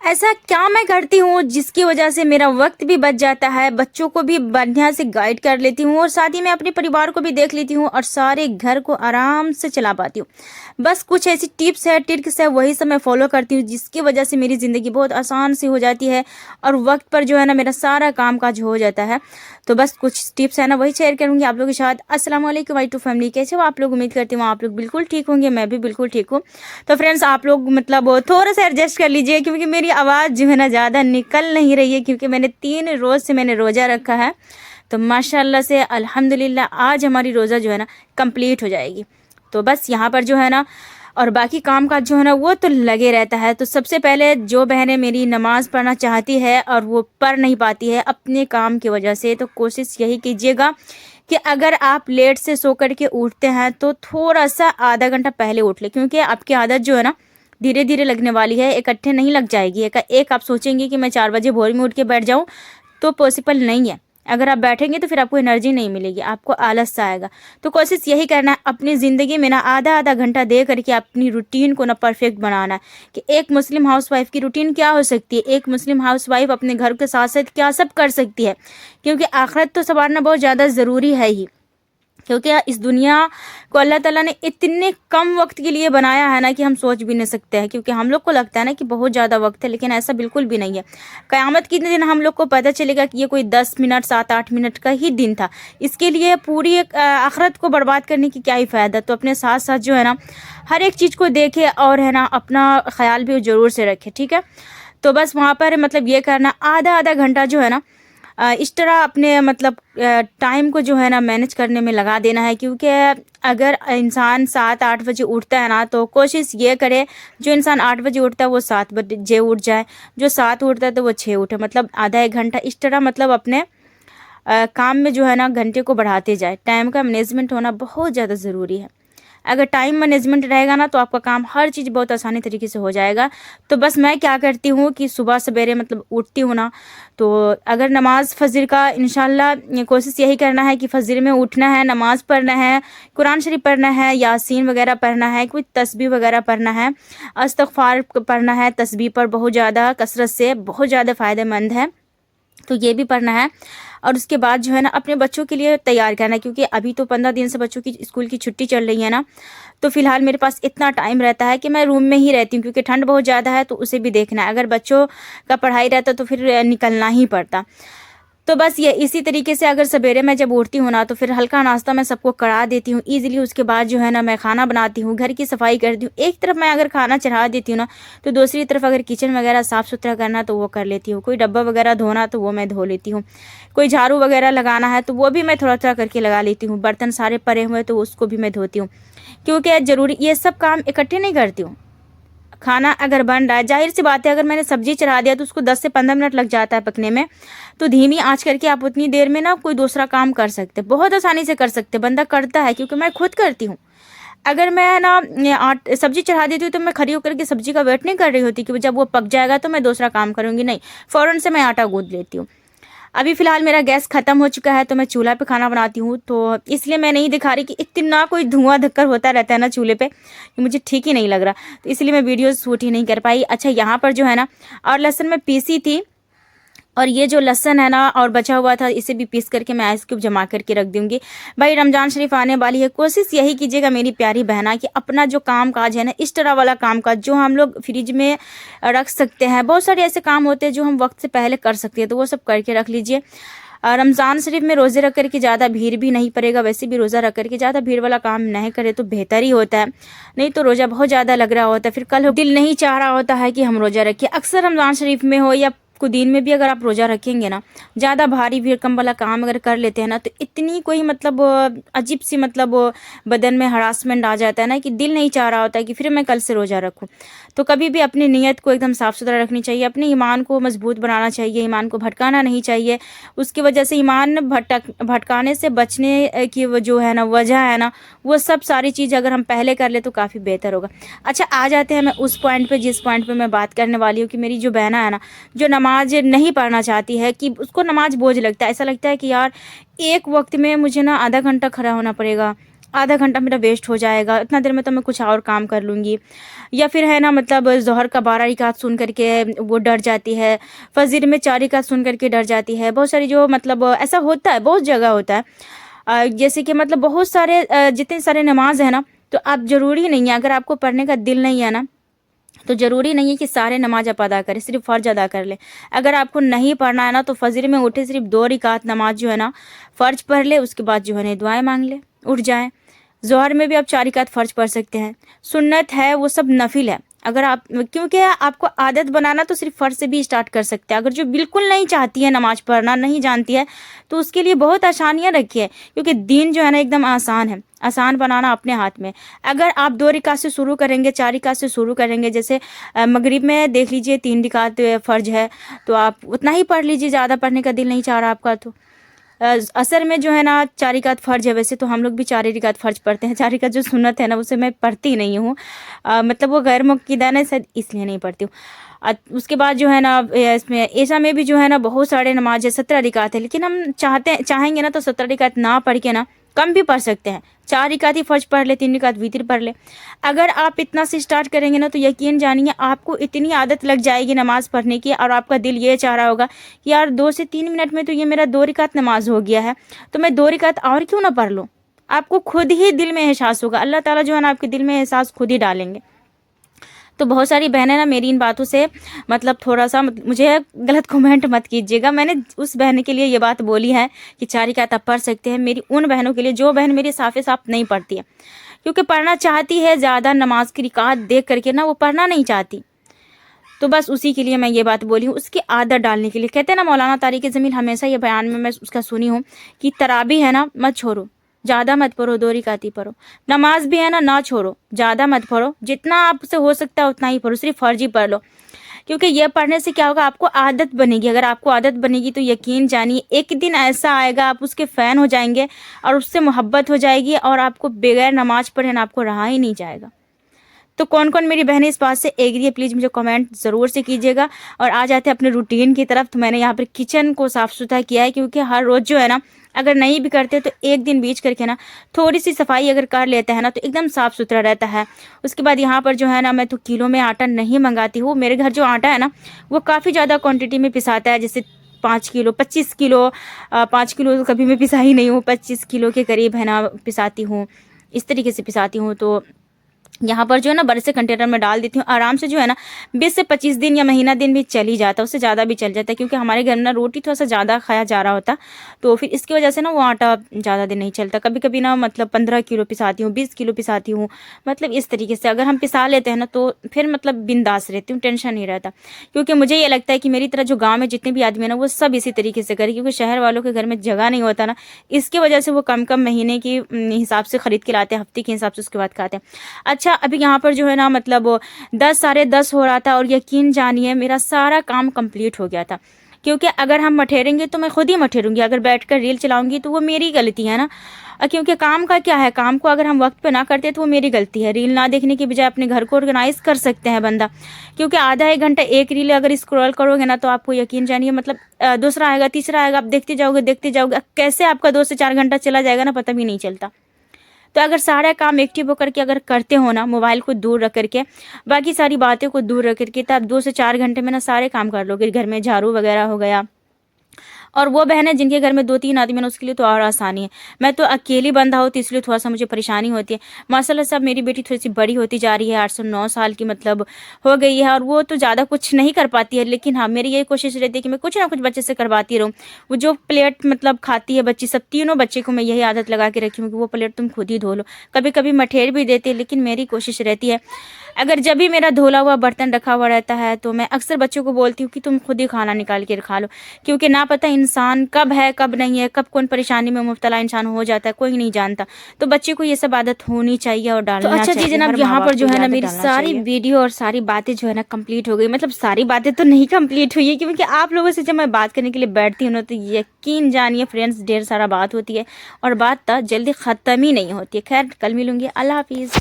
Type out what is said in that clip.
ऐसा क्या मैं करती हूँ जिसकी वजह से मेरा वक्त भी बच जाता है, बच्चों को भी बढ़िया से गाइड कर लेती हूँ और साथ ही मैं अपने परिवार को भी देख लेती हूँ और सारे घर को आराम से चला पाती हूँ। बस कुछ ऐसी टिप्स है, ट्रिक्स है, वही सब मैं फॉलो करती हूँ जिसकी वजह से मेरी ज़िंदगी बहुत आसान सी हो जाती है और वक्त पर जो है ना मेरा सारा काम काज हो जाता है। तो बस कुछ टिप्स है ना वही शेयर करूँगी आप लोगों के साथ। अस्सलाम वालेकुम वाई टू फैमिली, कैसे हो आप लोग? उम्मीद करती हूँ आप लोग बिल्कुल ठीक होंगे, मैं भी बिल्कुल ठीक हूँ। तो फ्रेंड्स आप लोग मतलब थोड़ा सा एडजस्ट कर लीजिए क्योंकि मेरी आवाज़ जो है ना ज़्यादा निकल नहीं रही है क्योंकि मैंने 3 रोज़ से मैंने रोज़ा रखा है। तो माशाल्लाह से अल्हम्दुलिल्लाह आज हमारी रोज़ा जो है ना कंप्लीट हो जाएगी। तो बस यहाँ पर जो है ना और बाकी काम काज जो है ना वो तो लगे रहता है। तो सबसे पहले जो बहनें मेरी नमाज़ पढ़ना चाहती है और वो पढ़ नहीं पाती है अपने काम की वजह से, तो कोशिश यही कीजिएगा कि अगर आप लेट से सो कर के उठते हैं तो थोड़ा सा आधा घंटा पहले उठ ले, क्योंकि आपकी आदत जो है ना धीरे धीरे लगने वाली है, इकट्ठे नहीं लग जाएगी। एक आप सोचेंगे कि मैं 4 बजे भोर में उठ के बैठ जाऊं तो पॉसिबल नहीं है। अगर आप बैठेंगे तो फिर आपको एनर्जी नहीं मिलेगी, आपको आलस सा आएगा। तो कोशिश यही करना है अपनी ज़िंदगी में ना आधा आधा घंटा दे करके अपनी रूटीन को ना परफेक्ट बनाना है कि एक मुस्लिम हाउसवाइफ की रूटीन क्या हो सकती है, एक मुस्लिम हाउसवाइफ अपने घर के साथ साथ क्या सब कर सकती है। क्योंकि आखिरत तो संवारना बहुत ज़्यादा ज़रूरी है ही, क्योंकि इस दुनिया को अल्लाह ताला ने इतने कम वक्त के लिए बनाया है ना कि हम सोच भी नहीं सकते हैं। क्योंकि हम लोग को लगता है ना कि बहुत ज़्यादा वक्त है, लेकिन ऐसा बिल्कुल भी नहीं है। क़यामत के दिन हम लोग को पता चलेगा कि ये कोई 10 मिनट 7-8 मिनट का ही दिन था। इसके लिए पूरी एक आखिरत को बर्बाद करने की क्या ही फ़ायदा। तो अपने साथ साथ जो है ना हर एक चीज़ को देखे और है ना अपना ख्याल भी ज़रूर से रखे, ठीक है। तो बस वहाँ पर मतलब ये करना आधा आधा घंटा जो है ना इस तरह अपने मतलब टाइम को जो है ना मैनेज करने में लगा देना है। क्योंकि अगर इंसान 7-8 बजे उठता है ना तो कोशिश ये करे जो इंसान 8 बजे उठता है वो 7 बजे उठ जाए, जो 7 उठता है तो वो 6 उठे। मतलब आधा एक घंटा इस तरह मतलब अपने काम में जो है ना घंटे को बढ़ाते जाए। टाइम का मैनेजमेंट होना बहुत ज़्यादा ज़रूरी है। अगर टाइम मैनेजमेंट रहेगा ना तो आपका काम हर चीज़ बहुत आसानी तरीके से हो जाएगा। तो बस मैं क्या करती हूँ कि सुबह सवेरे मतलब उठती हूँ ना, तो अगर नमाज़ फ़जर का इंशाल्लाह कोशिश यही करना है कि फ़जर में उठना है, नमाज़ पढ़ना है, कुरान शरीफ पढ़ना है, यासीन वगैरह पढ़ना है, कोई तस्बीह वगैरह पढ़ना है, इस्तग़फ़ार पढ़ना है। तस्बीह पर बहुत ज़्यादा कसरत से बहुत ज़्यादा फ़ायदेमंद है, तो ये भी पढ़ना है। और उसके बाद जो है ना अपने बच्चों के लिए तैयार करना है, क्योंकि अभी तो 15 दिन से बच्चों की स्कूल की छुट्टी चल रही है ना। तो फिलहाल मेरे पास इतना टाइम रहता है कि मैं रूम में ही रहती हूँ, क्योंकि ठंड बहुत ज़्यादा है तो उसे भी देखना है। अगर बच्चों का पढ़ाई रहता तो फिर निकलना ही पड़ता। तो बस ये इसी तरीके से अगर सवेरे मैं जब उठती हूँ ना तो फिर हल्का नाश्ता मैं सबको करा देती हूँ ईज़िली। उसके बाद जो है ना मैं खाना बनाती हूँ, घर की सफाई करती हूँ। एक तरफ मैं अगर खाना चढ़ा देती हूँ ना तो दूसरी तरफ अगर किचन वगैरह साफ़ सुथरा करना तो वो कर लेती हूँ। कोई डब्बा वगैरह धोना तो वो मैं धो लेती हूँ। कोई झाड़ू वगैरह लगाना है तो वो भी मैं थोड़ा थोड़ा करके लगा लेती हूँ। बर्तन सारे पड़े हुए तो उसको भी मैं धोती हूँ, क्योंकि ज़रूरी ये सब काम इकट्ठे नहीं करती हूँ। खाना अगर बन रहा है, जाहिर सी बात है अगर मैंने सब्जी चढ़ा दिया तो उसको 10 से 15 मिनट लग जाता है पकने में। तो धीमी आंच करके आप उतनी देर में ना कोई दूसरा काम कर सकते, बहुत आसानी से कर सकते। बंदा करता है, क्योंकि मैं खुद करती हूँ। अगर मैं ना सब्जी चढ़ा देती हूँ तो मैं खड़ी होकर के सब्जी का वेट नहीं कर रही होती कि जब वो पक जाएगा तो मैं दूसरा काम करूँगी, नहीं, फ़ौरन से मैं आटा गूँथ लेती हूँ। अभी फ़िलहाल मेरा गैस ख़त्म हो चुका है तो मैं चूल्हा पे खाना बनाती हूँ, तो इसलिए मैं नहीं दिखा रही कि इतना कोई धुआं धक्कर होता रहता है ना चूल्हे पे, ये मुझे ठीक ही नहीं लग रहा। तो इसलिए मैं वीडियो शूट ही नहीं कर पाई। अच्छा, यहाँ पर जो है ना और लहसुन मैं पीसी थी, और ये जो लहसुन है ना और बचा हुआ था इसे भी पीस करके मैं आइस क्यूब जमा करके रख दूंगी। भाई रमज़ान शरीफ आने वाली है, कोशिश यही कीजिएगा मेरी प्यारी बहना कि अपना जो काम काज है ना इस तरह वाला काम काज जो हम लोग फ्रिज में रख सकते हैं। बहुत सारे ऐसे काम होते हैं जो हम वक्त से पहले कर सकते हैं, तो वो सब करके रख लीजिए। रमज़ान शरीफ में रोज़े रख करके ज़्यादा भीड़ भी नहीं पड़ेगा, वैसे भी रोज़ा रख करके ज़्यादा भीड़ वाला काम नहीं करे तो बेहतर ही होता है। नहीं तो रोज़ा बहुत ज़्यादा लग रहा होता है, फिर कल दिल नहीं चाह रहा होता है कि हम रोज़ा रखें। अक्सर रमज़ान शरीफ में हो या को दिन में भी अगर आप रोज़ा रखेंगे ना, ज़्यादा भारी भरकम वाला काम अगर कर लेते हैं ना तो इतनी कोई मतलब अजीब सी मतलब बदन में हरासमेंट आ जाता है ना कि दिल नहीं चाह रहा होता है कि फिर मैं कल से रोज़ा रखूं। तो कभी भी अपनी नीयत को एकदम साफ़ सुथरा रखनी चाहिए, अपने ईमान को मजबूत बनाना चाहिए, ईमान को भटकाना नहीं चाहिए। उसकी वजह से ईमान भटकाने से बचने की वो जो है ना वजह है ना, वो सब सारी चीज़ अगर हम पहले कर ले तो काफ़ी बेहतर होगा। अच्छा, आ जाते हैं मैं उस पॉइंट पे जिस पॉइंट पे मैं बात करने वाली हूँ कि मेरी जो बहना है ना जो नमाज नहीं पढ़ना चाहती है, कि उसको नमाज बोझ लगता है। ऐसा लगता है कि यार एक वक्त में मुझे ना आधा घंटा खड़ा होना पड़ेगा, आधा घंटा मेरा वेस्ट हो जाएगा, इतना देर में तो मैं कुछ और काम कर लूँगी। या फिर है ना मतलब ज़ोहर का 12 रिकात सुन करके वो डर जाती है, फ़जर में 4 रिकात सुन करके डर जाती है। बहुत सारी जो मतलब ऐसा होता है, बहुत जगह होता है। जैसे कि मतलब बहुत सारे जितने सारे नमाज़ है ना, तो आप ज़रूरी नहीं है, अगर आपको पढ़ने का दिल नहीं है ना, तो ज़रूरी नहीं है कि सारे नमाज आप अदा करें, सिर्फ फ़र्ज अदा कर लें। अगर आपको नहीं पढ़ना है ना, तो फ़जर में उठे, सिर्फ 2 रिकात नमाज जो है ना फ़र्ज पढ़ ले, उसके बाद जो है ना दुआएं मांग ले, उठ जाएं। ज़ोहर में भी आप 4 रिकात फ़र्ज पढ़ सकते हैं। सुन्नत है वो सब नफिल है। अगर आप, क्योंकि आपको आदत बनाना तो सिर्फ फ़र्ज से भी स्टार्ट कर सकते हैं। अगर जो बिल्कुल नहीं चाहती है नमाज पढ़ना, नहीं जानती है, तो उसके लिए बहुत आसानियाँ रखी है, क्योंकि दीन जो है ना एकदम आसान है। आसान बनाना अपने हाथ में। अगर आप 2 रिकात से शुरू करेंगे, 4 रिकात से शुरू करेंगे, जैसे मगरिब में देख लीजिए 3 रिकात फ़र्ज है, तो आप उतना ही पढ़ लीजिए, ज़्यादा पढ़ने का दिल नहीं चाह रहा आपका तो। असर में जो है ना 4 रिकात फ़र्ज है, वैसे तो हम लोग भी 4 रिकात फ़र्ज पढ़ते हैं। 4 रिकात जो सुन्नत है ना, उसे मैं पढ़ती नहीं हूँ। मतलब वो गैर मुक़्क़िदा है, शायद इसलिए नहीं पढ़ती हूँ। उसके बाद जो है ना इसमें ईशा में भी जो है ना बहुत सारे नमाज है, 17 रिकात है, लेकिन हम चाहेंगे ना तो 17 रिकात ना पढ़ के ना कम भी पढ़ सकते हैं। 4 रिकात ही फ़र्ज पढ़ ले, 3 रिकात वितर पढ़ ले। अगर आप इतना से स्टार्ट करेंगे ना, तो यकीन जानिए आपको इतनी आदत लग जाएगी नमाज़ पढ़ने की, और आपका दिल ये चाह रहा होगा कि यार 2 से 3 मिनट में तो ये मेरा 2 रिकात नमाज हो गया है, तो मैं 2 रिकात और क्यों ना पढ़ लूँ। आपको खुद ही दिल में एहसास होगा, अल्लाह ताला जो है ना आपके दिल में एहसास खुद ही डालेंगे। तो बहुत सारी बहनें ना मेरी इन बातों से मतलब थोड़ा-सा मुझे गलत कमेंट मत कीजिएगा। मैंने उस बहन के लिए ये बात बोली है कि 4 रिकात आप पढ़ सकते हैं, मेरी उन बहनों के लिए जो बहन मेरी साफ़ नहीं पढ़ती है। क्योंकि पढ़ना चाहती है, ज़्यादा नमाज की रिकात देख करके ना वो पढ़ना नहीं चाहती। तो बस उसी के लिए मैं ये बात बोली हूँ, उसकी आदत डालने के लिए। कहते हैं ना मौलाना तारिक ज़मील, हमेशा ये बयान में मैं उसका सुनी हूँ कि तराबी है ना मत छोड़ो, ज़्यादा मत पढ़ो, 2 रिकात ही पढ़ो। नमाज भी है ना छोड़ो, ज़्यादा मत पढ़ो, जितना आपसे हो सकता है उतना ही पढ़ो, सिर्फ फ़र्ज ही पढ़ लो। क्योंकि ये पढ़ने से क्या होगा, आपको आदत बनेगी। अगर आपको आदत बनेगी तो यकीन जानिए एक दिन ऐसा आएगा, आप उसके फ़ैन हो जाएंगे और उससे मोहब्बत हो जाएगी, और आपको बगैर नमाज पढ़े ना आपको रहा ही नहीं जाएगा। तो कौन कौन मेरी बहनें इस बात से एग्री है, प्लीज़ मुझे कमेंट ज़रूर से कीजिएगा। और आ जाते हैं अपने रूटीन की तरफ। तो मैंने यहाँ पर किचन को साफ़ सुथरा किया है, क्योंकि हर रोज़ जो है ना, अगर नहीं भी करते तो एक दिन बीच करके ना थोड़ी सी सफाई अगर कर लेते हैं ना, तो एकदम साफ़ सुथरा रहता है। उसके बाद यहाँ पर जो है ना, मैं तो किलो में आटा नहीं मंगाती हूँ। मेरे घर जो आटा है ना, वो काफ़ी ज़्यादा क्वान्टिटी में पिसाता है, जैसे 5 किलो, 25 किलो। 5 किलो तो कभी मैं पिसा ही नहीं हूँ, 25 किलो के करीब है ना पिसाती हूँ, इस तरीके से पिसाती हूँ। तो यहाँ पर जो है ना बड़े से कंटेनर में डाल देती हूँ, आराम से जो है ना 20 से 25 दिन या महीना दिन भी चल ही जाता है, उससे ज़्यादा भी चल जाता है। क्योंकि हमारे घर में ना रोटी थोड़ा सा ज़्यादा खाया जा रहा होता, तो फिर इसकी वजह से ना वो आटा ज़्यादा दिन नहीं चलता। कभी कभी ना मतलब 15 किलो पिसाती हूँ, 20 किलो पिसाती हूँ। मतलब इस तरीके से अगर हम पिसा लेते हैं ना, तो फिर मतलब बिंदास रहती हूँ, टेंशन नहीं रहता। क्योंकि मुझे ये लगता है कि मेरी तरह जो गाँव में जितने भी आदमी है ना, वो सब इसी तरीके से करें, क्योंकि शहर वालों के घर में जगह नहीं होता ना, इसकी वजह से वो कम कम महीने की हिसाब से ख़रीद के लाते हैं, हफ्ते के हिसाब से उसके बाद खाते हैं। अच्छा, अभी यहाँ पर जो है ना मतलब 10 साढ़े 10 हो रहा था, और यकीन जानिए मेरा सारा काम कंप्लीट हो गया था। क्योंकि अगर हम मठेरेंगे तो मैं खुद ही मठेरूंगी, अगर बैठकर रील चलाऊंगी तो वो मेरी गलती है ना। क्योंकि काम का क्या है, काम को अगर हम वक्त पे ना करते तो वो मेरी गलती है। रील ना देखने की बजाय अपने घर को ऑर्गेनाइज कर सकते हैं बंदा। क्योंकि आधा एक घंटा एक रील अगर स्क्रॉल करोगे ना, तो आपको यकीन जानिए मतलब दूसरा आएगा, तीसरा आएगा, आप देखते जाओगे, कैसे आपका 2 से 4 घंटा चला जाएगा ना, पता भी नहीं चलता। तो अगर सारा काम एक्टिव होकर के अगर करते हो ना, मोबाइल को दूर रख करके, बाकी सारी बातें को दूर रख करके, तो आप 2 से 4 घंटे में ना सारे काम कर लोगे। घर में झाड़ू वगैरह हो गया, और वो बहनें जिनके घर में 2-3 आदमी हैं, उसके लिए तो और आसानी है। मैं तो अकेली बंदा होती, इसलिए थोड़ा-सा मुझे परेशानी होती है। माशाल्लाह से अब मेरी बेटी थोड़ी-सी बड़ी होती जा रही है, 8 से 9 साल की मतलब हो गई है, और वो तो ज़्यादा कुछ नहीं कर पाती है। लेकिन हाँ, मेरी यही कोशिश रहती है कि मैं कुछ ना कुछ बच्चे से करवाती रहूँ। वो जो प्लेट मतलब खाती है बच्ची, सब तीनों बच्चे को मैं यही आदत लगा के रखी हूँ कि वो प्लेट तुम खुद ही धो लो। कभी-कभी मठेर भी देती है, लेकिन मेरी कोशिश रहती है, अगर जब भी मेरा धुला हुआ बर्तन रखा हुआ रहता है, तो मैं अक्सर बच्चों को बोलती हूँ कि तुम खुद ही खाना निकाल के खा लो। क्योंकि ना पता इंसान कब है कब नहीं है, कब कौन परेशानी में मुब्तला इंसान हो जाता है, कोई नहीं जानता। तो बच्चे को ये सब आदत होनी चाहिए और डालना चाहिए। तो अच्छा जी जनाब, यहाँ पर जो है ना मेरी सारी वीडियो और सारी बातें जो है ना कंप्लीट हो गई। मतलब सारी बातें तो नहीं कंप्लीट हुई है, क्योंकि आप लोगों से जब मैं बात करने के लिए बैठती हूँ ना, तो यकीन जानिए फ्रेंड्स, ढेर सारा बात होती है, और बात तो जल्दी ख़त्म ही नहीं होती है। खैर, कल मिलूंगी। अल्लाह हाफिज़।